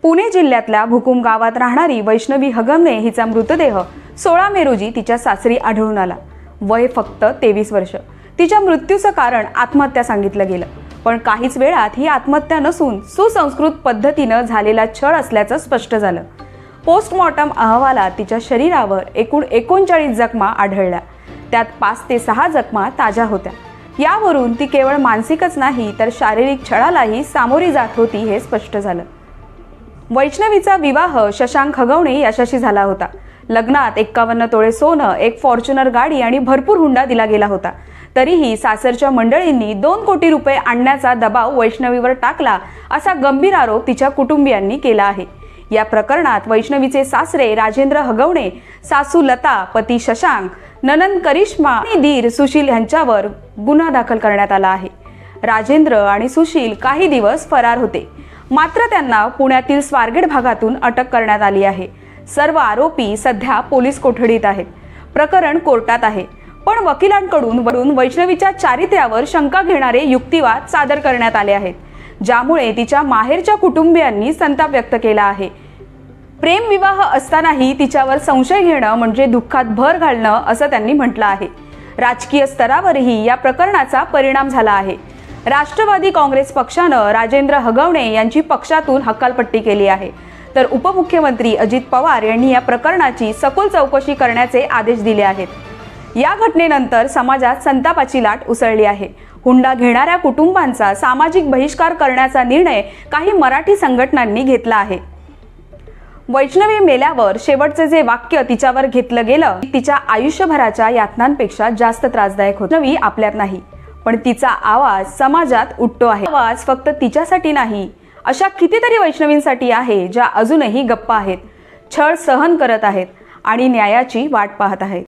पुणे जिल्ह्यातल्या भुकुम गावात राहणारी वैष्णवी हगमने हिचा मृतदेह 16 मे रोजी तिच्या सासरी आढळून आला। वय फक्त 23 वर्ष। तिच्या मृत्यूचं कारण आत्महत्या सांगितलं गेलं, पण काहीच वेळात ही आत्महत्या नसून सुसंस्कृत पद्धतीनं झालेला छळ असल्याचं स्पष्ट झालं। पोस्टमॉर्टम अहवालात तिच्या शरीरावर एकूण 39 जखमा आढळल्या, त्यात 5 ते 6 जखमा ताज्या होत्या। यावरून ती केवळ मानसिकच नाही तर शारीरिक छळालाही सामोरी जात होती हे स्पष्ट झालं। वैष्णवीचा विवाह शशांक हगवणे याच्याशी झाला होता। लग्नात 51 तोळे सोनं, एक फॉर्च्युनर गाडी आणि भरपूर हुंडा दिला गेला होता। तरीही सासरच्या मंडळींनी 2 कोटी रुपये आणण्याचा दबाव वैष्णवीवर टाकला असा गंभीर आरोप तिच्या कुटुंबियांनी केला आहे। या प्रकरणात वैष्णवीचे सासरे राजेंद्र हगवणे, सासू लता, पती शशांक, ननंद करिश्मा आणि दीर सुशील यांच्यावर गुन्हा दाखल करण्यात आला आहे। राजेंद्र आणि सुशील काही दिवस फरार होते, मात्र त्यांना पुण्यातील स्वारगेट भागातून अटक करण्यात आली आहे। सर्व आरोपी सध्या पोलीस कोठडीत आहेत। प्रकरण कोर्टात आहे, पण वकिलांकडून वैष्णवीच्या चारित्र्यावर शंका घेणारे युक्तिवाद सादर करण्यात आले आहेत, ज्यामुळे तिच्या माहेरच्या कुटुंबियांनी संताप व्यक्त केला आहे। प्रेम विवाह असतानाही तिच्यावर संशय घेणं म्हणजे दुःखात भर घालणं असं त्यांनी म्हटलं आहे। राजकीय स्तरावरही या प्रकरणाचा परिणाम झाला आहे। राष्ट्रवादी काँग्रेस पक्षानं राजेंद्र हगवणे यांची पक्षातून हकालपट्टी केली आहे, तर उपमुख्यमंत्री अजित पवार यांनी या प्रकरणाची सखोल चौकशी करण्याचे आदेश दिले आहेत। या घटनेनंतर समाजात संतापाची लाट उसळली आहे। हुंडा घेणाऱ्या कुटुंबांचा सामाजिक बहिष्कार करण्याचा निर्णय काही मराठी संघटनांनी घेतला आहे। वैष्णवी मेल्यावर शेवटचे जे वाक्य तिच्यावर घेतलं गेलं तिच्या आयुष्यभराच्या यातनांपेक्षा जास्त त्रासदायक होतं। वैष्णवी आपल्यात नाही, पण तिचा आवाज समाजात उठतो आहे। आवाज फक्त तिच्यासाठी नाही, अशा कितीतरी वैष्णवींसाठी आहे ज्या अजूनही गप्प आहेत, छळ सहन करत आहेत आणि न्यायाची वाट पाहत आहेत।